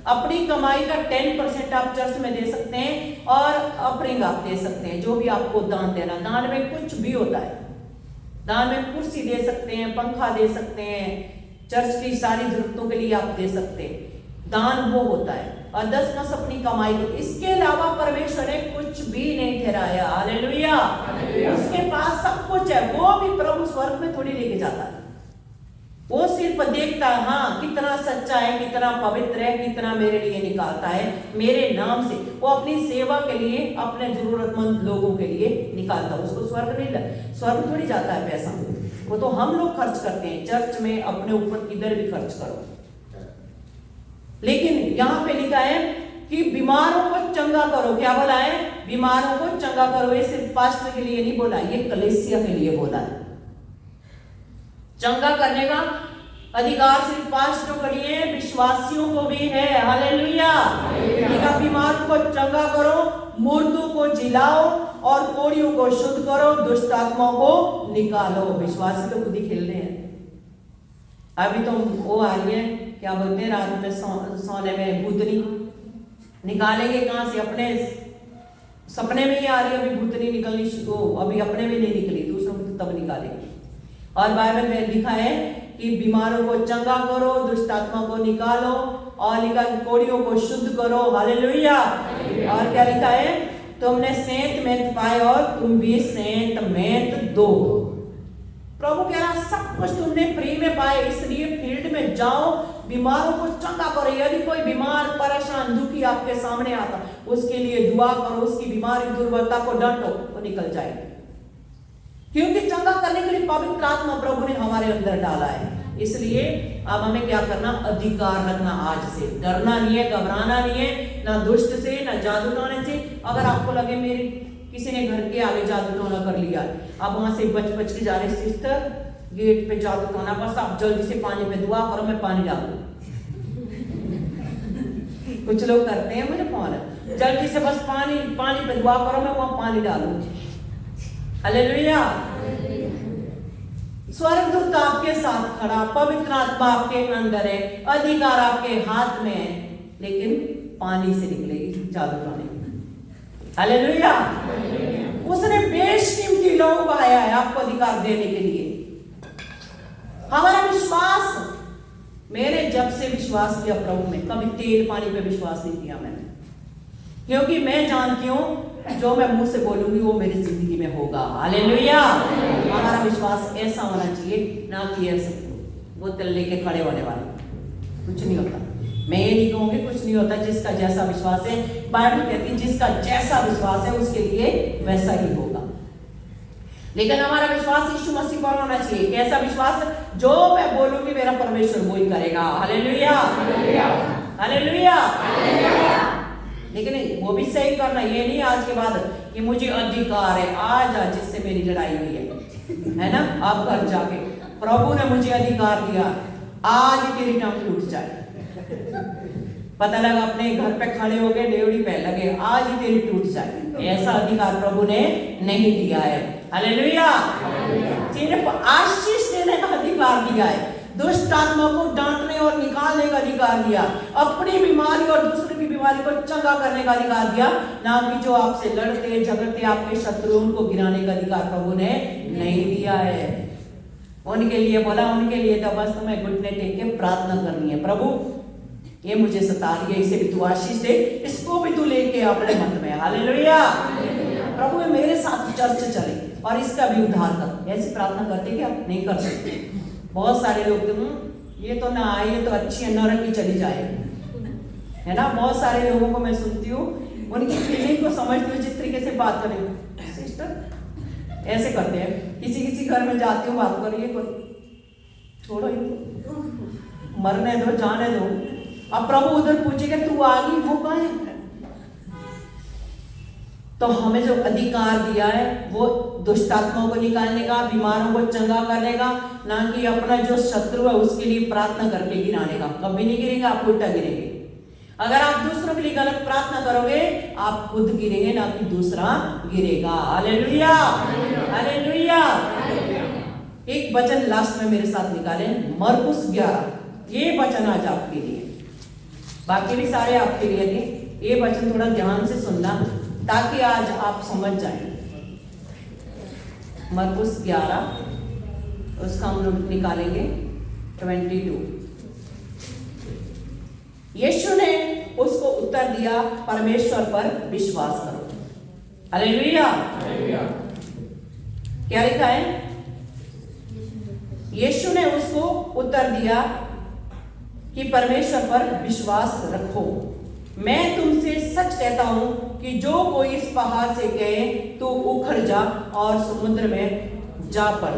अपनी कमाई का 10% आप चर्च में दे सकते हैं और ऑफरिंग आप दे सकते हैं, जो भी आपको दान देना। दान में कुछ भी होता है, दान में कुर्सी दे सकते हैं, पंखा दे सकते हैं, चर्च की सारी जरूरतों के लिए आप दे सकते हैं। दान वो होता है, और दशमस अपनी कमाई को। इसके अलावा परमेश्वर ने कुछ भी नहीं ठहराया। हालेलुया, उसके पास सब कुछ है। वो भी प्रभु स्वर्ग में थोड़ी लेके जाता है, वो सिर्फ देखता है हाँ कितना सच्चा है, कितना पवित्र है, कितना मेरे लिए निकालता है मेरे नाम से। वो अपनी सेवा के लिए, अपने जरूरतमंद लोगों के लिए निकालता है। उसको स्वर्ग नहीं, स्वर्ग थोड़ी जाता है पैसा, वो तो हम लोग खर्च करते हैं चर्च में, अपने ऊपर किधर भी खर्च करो। लेकिन यहां पे लिखा है कि बीमारों को चंगा करो। क्या बोला है? बीमारों को चंगा करो। ये सिर्फ पास्टर के लिए नहीं बोला, ये कलीसिया के लिए बोला है। चंगा करने का अधिकार सिर्फ पास्टरों के लिए, विश्वासियों को भी है। हालेलुया। लिखा बीमारों को चंगा करो, मुर्दों को जिलाओ और कोड़ियों को शुद्ध करो, दुष्ट आत्माओं को निकालो। विश्वासी तो खुद ही खेल रहे हैं। अभी तो वो आ रही है, क्या बोलते हैं, रात में सोने में भूतनी निकालेंगे कहां से? अपने सपने में ही आ रही है अभी भूतनी निकलनी, अभी अपने में नहीं निकली, दूसरों को तब निकालेंगे। और बाइबल में लिखा है कि बीमारों को चंगा करो, दुष्ट आत्मा को निकालो, और लिखा कोड़ियों को शुद्ध करो। हालेलुया। और क्या लिखा है? तुमने सेंत मेंत पाए और तुम भी सेंत मेंत दो। प्रभु कह रहा सब कुछ तुमने फ्री में पाए, इसलिए फील्ड में जाओ, बीमारों को चंगा करो। यदि कोई बीमार, परेशान, दुखी आपके सामने आता, उसके लिए दुआ करो, उसकी बीमारी, दुर्बलता को डांटो, वो निकल जाएगी। क्योंकि चंगा करने के लिए पवित्र आत्मा प्रभु ने हमारे अंदर डाला है। इसलिए अब हमें क्या करना? अधिकार रखना। आज से डरना नहीं है, घबराना नहीं है, ना दुष्ट से, ना जादू टोने से। अगर आपको लगे मेरी किसी ने घर के आगे जादू टोना कर लिया, आप वहां से बच बच के जा रहे, सिस्टर गेट पे जादू टोना, बस आप जल्दी से पानी पे दुआ करो, मैं पानी डालू। कुछ लोग करते हैं, मुझे फोन है, जल्दी से बस पानी पे दुआ करो, मैं वहां पानी डालू। हालेलुया। स्वर्गदूत आपके साथ खड़ा, पवित्र आत्मा आपके अंदर है, अधिकार आपके हाथ में है, लेकिन पानी से निकलेगी जादू टोने। हालेलुया। उसने बेशकीमती लोग बहाया है आपको अधिकार देने के लिए। हमारा विश्वास, मैंने जब से विश्वास किया प्रभु में, कभी तेल पानी पे विश्वास नहीं किया मैंने, क्योंकि मैं जानती हूं जो मैं मुंह से बोलूंगी वो मेरी जिंदगी में होगा। हालेलुया। हमारा विश्वास ऐसा होना चाहिए, ना कि ऐसे बोतल लेके खड़े होने वाले, कुछ नहीं होता। मैं ये नहीं कहूंगी कुछ नहीं होता, जिसका जैसा विश्वास है, बाइबल कहती है जिसका जैसा विश्वास है उसके लिए वैसा ही होगा। लेकिन हमारा विश्वास यीशु मसीह पर होना चाहिए। कैसा विश्वास? जो मैं बोलूंगी मेरा परमेश्वर वो ही करेगा। Hallelujah, hallelujah. लेकिन वो भी सही करना, ये नहीं आज के बाद कि मुझे अधिकार है, आज जिससे मेरी लड़ाई हुई है ना, आप घर जाके प्रभु ने मुझे अधिकार दिया, आज तेरी टांग टूट जाए। पता लगा अपने घर पे खड़े हो गए, डेवड़ी पे लगे, आज ही तेरी टूट जाए। ऐसा अधिकार प्रभु ने नहीं दिया है। हालेलुया। सिर्फ आशीष देने का अधिकार दिया है, दुष्ट आत्मा को डांटने और निकालने का अधिकार दिया, अपनी बीमारी और दूसरे की बीमारी को चंगा करने का अधिकार दिया, ना कि जो आपसे लड़ते झगड़ते आपके शत्रु उनको गिराने का अधिकार प्रभु ने नहीं दिया है। उनके लिए बोला, उनके लिए तो बस तुम्हें घुटने टेक के प्रार्थना करनी है, प्रभु ये मुझे सता रही है, इसे भी तू आशीष दे, इसको भी तू लेके अपने मत में। हालेलुया। प्रभु ये मेरे साथ चर्च चले और इसका भी उद्धार कर। ऐसी प्रार्थना करते क्या? नहीं कर सकते। बहुत सारे लोग ये तो ना आए, ये तो अच्छी है, नरक की चली जाए, है ना। बहुत सारे लोगों को मैं सुनती हूँ, उनकी फीलिंग को समझती हूँ, जिस तरीके से बात करें सिस्टर ऐसे करते हैं। किसी घर में जाती हूँ, बात करिए, छोड़ो इनको, मरने दो, जाने दो। अब प्रभु उधर पूछेगा तू आ गई, वो कहाँ है? तो हमें जो अधिकार दिया है वो दुष्टात्माओं को निकालने का, बीमारों को चंगा करने का, ना कि अपना जो शत्रु है उसके लिए प्रार्थना करके गिराने का। कभी नहीं गिरेंगे, आप उल्टा गिरेंगे। अगर आप दूसरों के लिए गलत प्रार्थना करोगे, आप खुद गिरेंगे, ना कि दूसरा गिरेगा। Hallelujah, hallelujah. एक वचन लास्ट में मेरे साथ निकाले, मरकुस 11। ये वचन आज आपके लिए, बाकी भी सारे आपके लिए थे। ये वचन थोड़ा ध्यान से सुनना ताकि आज आप समझ जाएं। मरकुस 11, उसका हम लोग निकालेंगे 22। यीशु ने उसको उत्तर दिया, परमेश्वर पर विश्वास करो। हालेलुया। क्या लिखा है? यीशु ने उसको उत्तर दिया कि परमेश्वर पर विश्वास रखो। मैं तुमसे सच कहता हूं कि जो कोई इस पहाड़ से कहे तू उखड़ जा और समुद्र में जा पड़,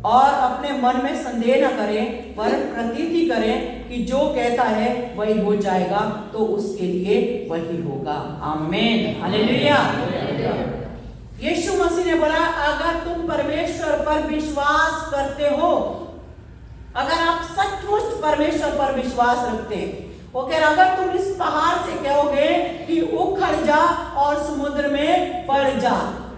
और अपने मन में संदेह न करे, पर प्रतीति करे कि जो कहता है वही हो जाएगा, तो उसके लिए वही होगा। आमीन, हालेलुया। यीशु मसीह ने बोला, अगर तुम परमेश्वर पर विश्वास करते हो, अगर आप सचमुच परमेश्वर पर विश्वास रखते हैं, वो कह रहा अगर तुम इस पहाड़ से कहोगे कि उखड़ जा और समुद्र में पड़ जा,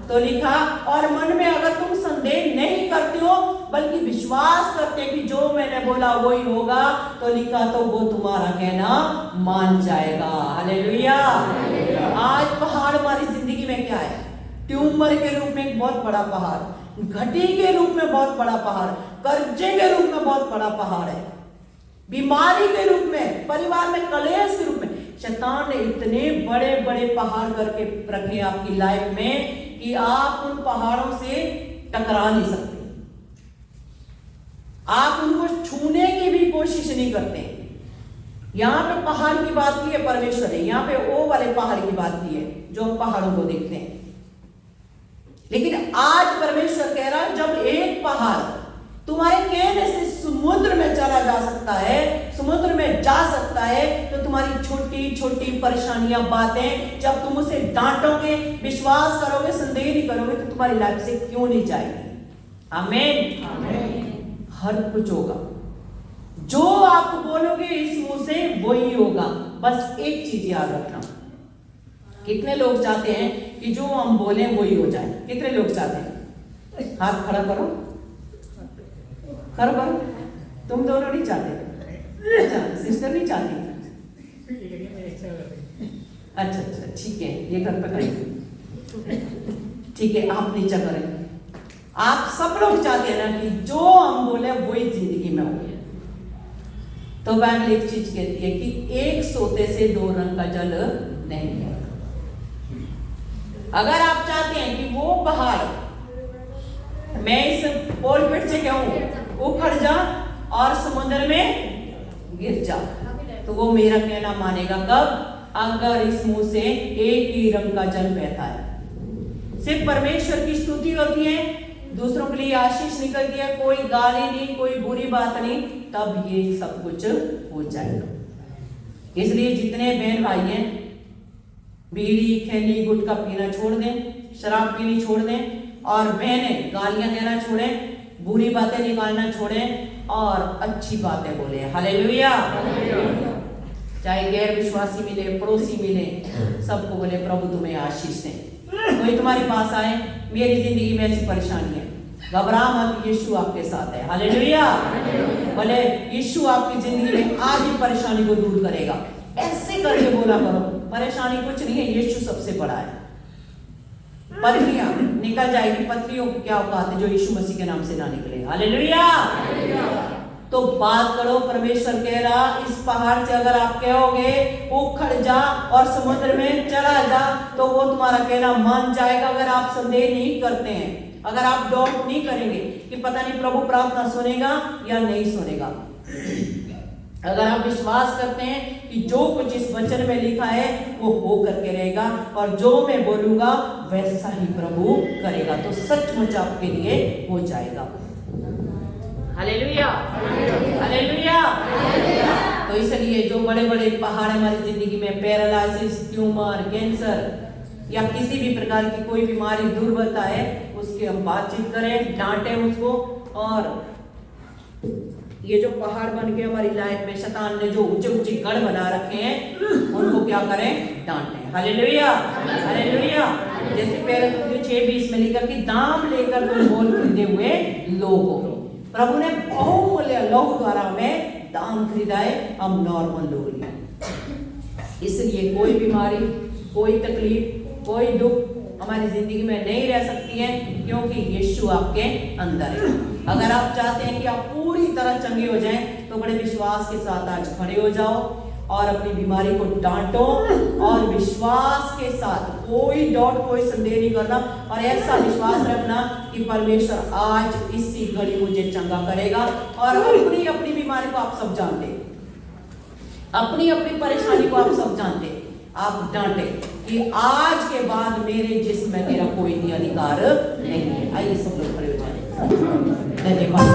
तो लिखा, और मन में अगर तुम संदेह नहीं करते हो बल्कि विश्वास करते कि जो मैंने बोला वही होगा, तो लिखा तो वो तुम्हारा कहना मान जाएगा। हालेलुया। आज पहाड़ हमारी जिंदगी में क्या है? ट्यूमर के रूप में एक बहुत बड़ा पहाड़, घटी के रूप में बहुत बड़ा पहाड़, कर्जे के रूप में बहुत बड़ा पहाड़ है, बीमारी के रूप में, परिवार में कलेश के रूप में। शैतान ने इतने बड़े बड़े पहाड़ करके रखे आपकी लाइफ में कि आप उन पहाड़ों से टकरा नहीं सकते, आप उनको छूने की भी कोशिश नहीं करते। यहां पे पहाड़ की बात की है परमेश्वर ने, यहां पे वो वाले पहाड़ की बात की है जो हम पहाड़ों को देखते हैं। लेकिन आज परमेश्वर कह रहा है, जब एक पहाड़ तुम्हारे कहने से समुद्र में चला जा सकता है, समुद्र में जा सकता है, तो तुम्हारी छोटी छोटी परेशानियां, बातें, जब तुम उसे डांटोगे, विश्वास करोगे, संदेह नहीं करोगे, तो तुम्हारी लाइफ से क्यों नहीं जाएगी। आमीन, आमीन। हर कुछ होगा, जो आप बोलोगे इस मुंह से वही होगा। बस एक चीज याद रखना, कितने लोग चाहते हैं कि जो हम बोले वही हो जाए? कितने लोग चाहते हैं? हाथ खड़ा करो, करो। तुम दोनों नहीं चाहते? अच्छा, सिस्टर नहीं चाहती? अच्छा, ठीक है, ये घर पे करेंगे, ठीक है, आप नीचा करें। आप सब लोग चाहते हैं ना कि जो हम बोले वही जिंदगी में हो। तो बाइबल एक चीज कहती है कि एक सोते से दो रंग का जल नहीं है। अगर आप चाहते हैं कि वो पहाड़, मैं इस पोलपिट से कहूं उखड़ जा और समुद्र में गिर जा, तो वो मेरा कहना मानेगा कब? अगर इस मुंह से एक ही रंग का जल बहता है। सिर्फ परमेश्वर की स्तुति होती है, दूसरों के लिए आशीष निकलती है, कोई गाली नहीं, कोई बुरी बात नहीं, तब ये सब कुछ हो जाएगा। इसलिए जितने बहन भाई हैं, बीड़ी, खैनी, गुटखा पीना छोड़ दें, शराब पीनी छोड़ दें, और बहनें गालियां देना छोड़ें, बुरी बातें निकालना छोड़ें और अच्छी बातें बोले। हालेलुया। चाहे गैर विश्वासी मिले, पड़ोसी मिले, सबको बोले प्रभु तुम्हें आशीष दे। कोई तुम्हारे पास आए, मेरी जिंदगी में ऐसी परेशानी है, घबरा मत, यीशु आपके साथ है। हालेलुया। बोले यीशु आपकी जिंदगी में आज ही परेशानी को दूर करेगा। ऐसे करके बोला करो, परेशानी कुछ नहीं है, यीशु सबसे बड़ा है। पथरियां निकल जाएगी, पथरियों की क्या औकात है जो यीशु मसीह के नाम से ना निकले। हालेलुया। तो बात करो। परमेश्वर कह रहा इस पहाड़ से अगर आप कहोगे उखड़ जा और समुद्र में चला जा, तो वो तुम्हारा कहना मान जाएगा। अगर आप संदेह नहीं करते हैं, अगर आप डाउट नहीं करेंगे कि पता नहीं प्रभु प्रार्थना सुनेगा या नहीं सुनेगा, अगर आप विश्वास करते हैं कि जो कुछ इस वचन में लिखा है वो हो करके रहेगा और जो मैं बोलूंगा वैसा ही प्रभु करेगा, तो सचमुच आपके लिए हो जाएगा। Hallelujah, hallelujah. तो इसलिए जो बड़े बड़े पहाड़ हमारी जिंदगी में, पैरालिसिस, ट्यूमर, कैंसर या किसी भी प्रकार की कोई बीमारी, दुर्बलता है, उसकी हम बातचीत करें, डांटें उसको। और ये जो पहाड़ बन के हमारी लाइफ में शैतान ने जो ऊंचे ऊंचे गढ़ बना रखे हैं, उनको क्या करें? डांटें। Hallelujah, hallelujah. जैसे पहले 6:20 में लिखा कि दाम लेकर तुम मोल खरीदे हुए लोग हो। प्रभु ने बहुमूल्य लहू द्वारा हमें दाम खरीदा है, हम नॉर्मल लोग हैं। इसलिए कोई बीमारी, कोई तकलीफ, कोई दुख हमारी जिंदगी में नहीं रह सकती है, क्योंकि यीशु आपके अंदर है। अगर आप चाहते हैं कि आप पूरी तरह चंगे हो जाएं, तो बड़े विश्वास के साथ आज खड़े हो जाओ और अपनी बीमारी को डांटो और विश्वास के साथ, कोई डाउट, कोई संदेह नहीं करना और ऐसा विश्वास रखना कि परमेश्वर आज इसी घड़ी मुझे चंगा करेगा। और अपनी अपनी बीमारी को आप सब जानते, अपनी अपनी परेशानी को आप सब जानते। आप डांटे कि आज के बाद मेरे जिस्म में तेरा कोई भी अधिकार नहीं है। आइए सब लोग खड़े हो जाए। धन्यवाद।